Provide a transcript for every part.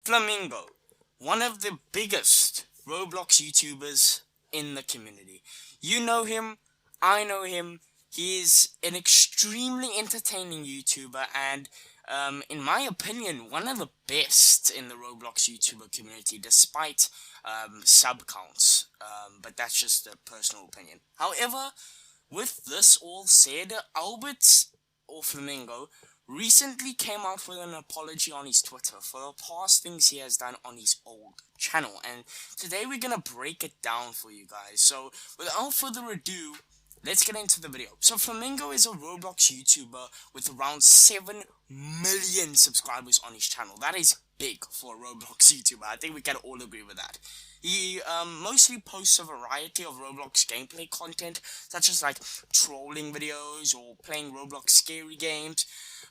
Flamingo, one of the biggest Roblox YouTubers in the community. You know him, I know him. He is an extremely entertaining YouTuber and, in my opinion, one of the best in the Roblox YouTuber community, despite sub counts. But that's just a personal opinion. However, with this all said, Albert or Flamingo recently came out with an apology on his Twitter for the past things he has done on his old channel, and today we're gonna break it down for you guys. So without further ado, let's get into the video. So Flamingo is a Roblox YouTuber with around 7 million subscribers on his channel. That is big for a Roblox YouTuber. I think we can all agree with that. He mostly posts a variety of Roblox gameplay content, such as like trolling videos or playing Roblox scary games.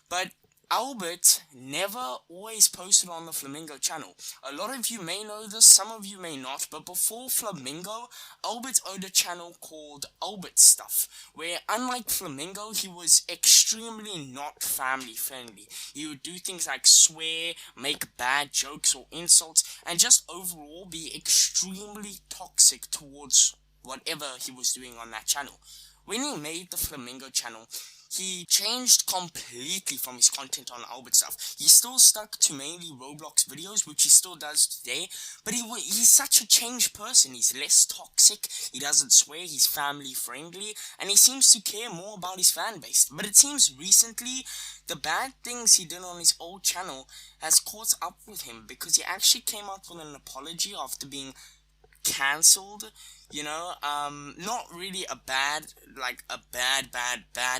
But Albert never always posted on the Flamingo channel. A lot of you may know this, some of you may not, but before Flamingo, Albert owned a channel called AlbertsStuff, where unlike Flamingo, he was extremely not family friendly. He would do things like swear, make bad jokes or insults, and just overall be extremely toxic towards whatever he was doing on that channel. When he made the Flamingo channel, he changed completely from his content on AlbertsStuff. He still stuck to mainly Roblox videos, which he still does today, but he's such a changed person. He's less toxic, he doesn't swear, he's family friendly, and he seems to care more about his fan base. But it seems recently, the bad things he did on his old channel has caught up with him, because he actually came out with an apology after being cancelled, you know, not really a bad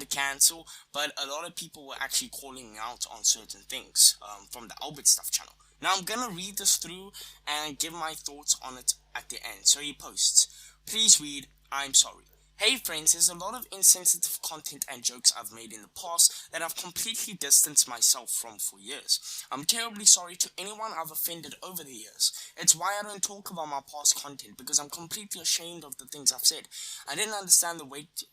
cancel, but a lot of people were actually calling out on certain things, from the AlbertsStuff channel. Now I'm gonna read this through and give my thoughts on it at the end. So he posts, "Please read, I'm sorry. Hey friends, there's a lot of insensitive content and jokes I've made in the past that I've completely distanced myself from for years. I'm terribly sorry to anyone I've offended over the years. It's why I don't talk about my past content, because I'm completely ashamed of the things I've said. I didn't understand the weight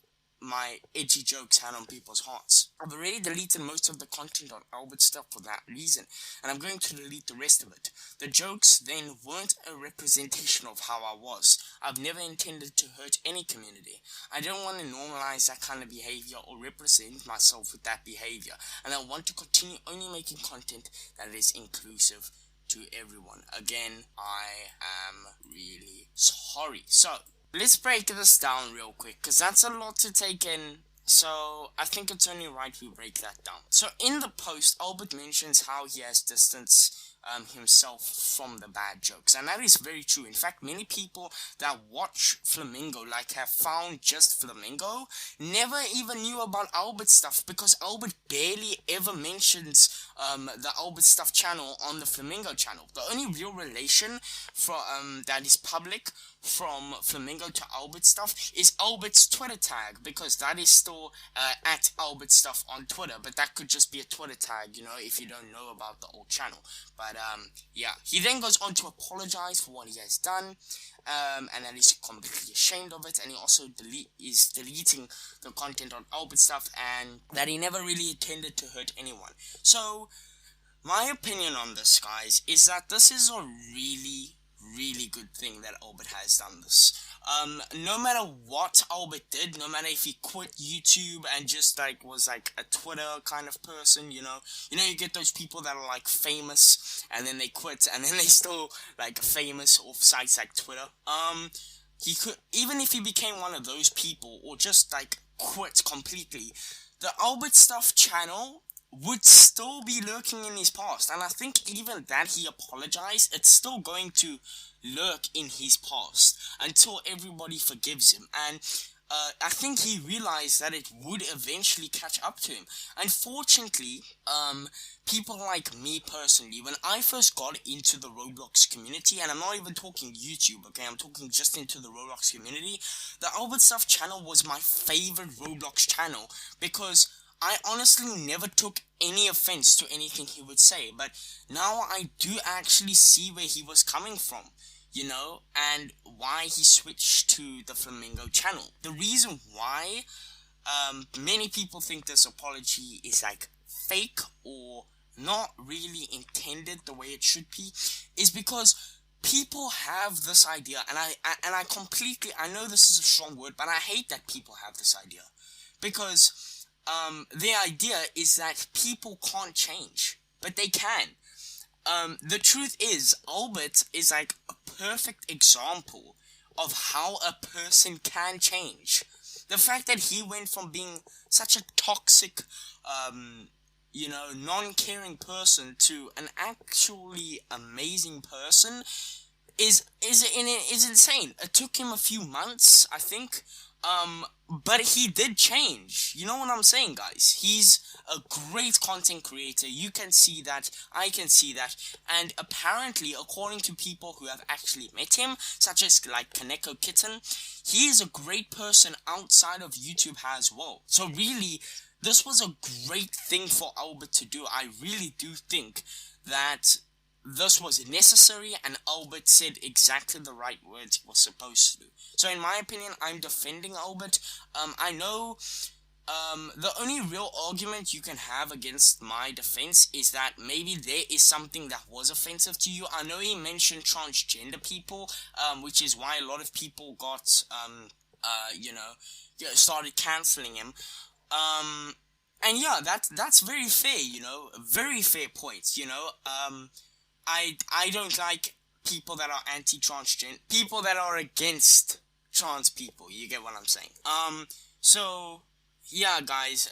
my edgy jokes had on people's hearts. I've already deleted most of the content on AlbertsStuff for that reason, and I'm going to delete the rest of it. The jokes then weren't a representation of how I was. I've never intended to hurt any community. I don't want to normalize that kind of behavior or represent myself with that behavior, and I want to continue only making content that is inclusive to everyone. Again, I am really sorry." So let's break this down real quick, because that's a lot to take in, so I think it's only right we break that down. So in the post, Albert mentions how he has distanced himself from the bad jokes, and that is very true. In fact, many people that watch Flamingo, like have found just Flamingo, never even knew about AlbertsStuff, because Albert barely ever mentions the AlbertsStuff channel on the Flamingo channel. The only real relation that is public from Flamingo to AlbertsStuff is Albert's Twitter tag, because that is still at AlbertsStuff on Twitter, but that could just be a Twitter tag, you know, if you don't know about the old channel. But yeah, he then goes on to apologize for what he has done, and that he's completely ashamed of it, and he also is deleting the content on AlbertsStuff, and that he never really intended to hurt anyone. So my opinion on this, guys, is that this is a really good thing that Albert has done this. No matter what Albert did, no matter if he quit YouTube and just like was like a Twitter kind of person, you you get those people that are like famous and then they quit and then they still like famous off sites like Twitter. He could, even if he became one of those people or just like quit completely, the AlbertsStuff channel would still be lurking in his past, and I think even that he apologized, it's still going to lurk in his past until everybody forgives him, and I think he realized that it would eventually catch up to him. Unfortunately, people like me personally, when I first got into the Roblox community, and I'm not even talking YouTube, okay, I'm talking just into the Roblox community, the AlbertsStuff channel was my favorite Roblox channel, because I honestly never took any offense to anything he would say, but now I do actually see where he was coming from, and why he switched to the Flamingo channel. The reason why many people think this apology is like fake or not really intended the way it should be is because people have this idea, and I completely, I know this is a strong word, but I hate that people have this idea, because the idea is that people can't change, but they can. The truth is, Albert is like a perfect example of how a person can change. The fact that he went from being such a toxic, non-caring person to an actually amazing person is insane. It took him a few months, I think, but he did change. You know what I'm saying, guys? He's a great content creator. You can see that. I can see that. And apparently, according to people who have actually met him, such as like Kaneko Kitten, he is a great person outside of YouTube as well. So really, this was a great thing for Albert to do. I really do think that this was necessary, and Albert said exactly the right words he was supposed to do. So in my opinion, I'm defending Albert. I know the only real argument you can have against my defense is that maybe there is something that was offensive to you. I know he mentioned transgender people, which is why a lot of people got, started canceling him. And yeah, that's very fair, very fair points, I don't like people that are anti-transgender, people that are against trans people. You get what I'm saying? So yeah, guys,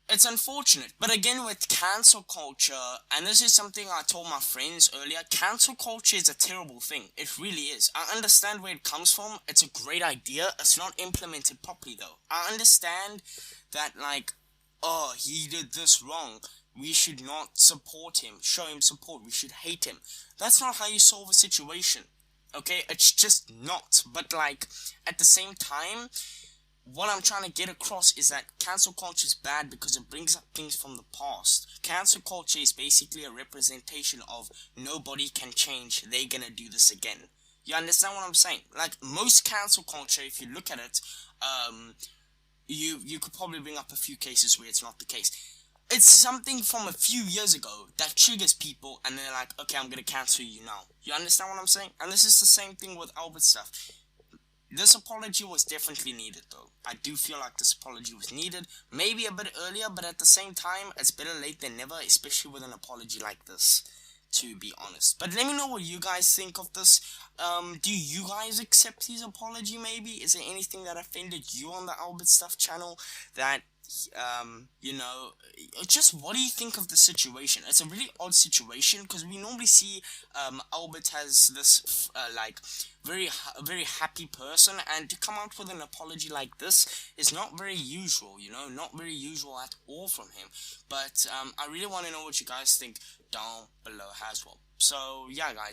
it's unfortunate. But again, with cancel culture, and this is something I told my friends earlier, cancel culture is a terrible thing. It really is. I understand where it comes from. It's a great idea. It's not implemented properly, though. I understand that, like, oh, he did this wrong, we should not support him, show him support, we should hate him. That's not how you solve a situation, okay? It's just not. But like, at the same time, what I'm trying to get across is that cancel culture is bad because it brings up things from the past. Cancel culture is basically a representation of nobody can change, they're gonna do this again. You understand what I'm saying? Like, most cancel culture, if you look at it, you could probably bring up a few cases where it's not the case. It's something from a few years ago that triggers people, and they're like, okay, I'm gonna cancel you now. You understand what I'm saying? And this is the same thing with AlbertsStuff. This apology was definitely needed, though. I do feel like this apology was needed. Maybe a bit earlier, but at the same time, it's better late than never, especially with an apology like this, to be honest. But let me know what you guys think of this. Do you guys accept his apology, maybe? Is there anything that offended you on the AlbertsStuff channel that, just what do you think of the situation? It's a really odd situation, because we normally see, Albert has this, very happy person, and to come out with an apology like this is not very usual, not very usual at all from him. But, I really want to know what you guys think down below as well. So, yeah, guys.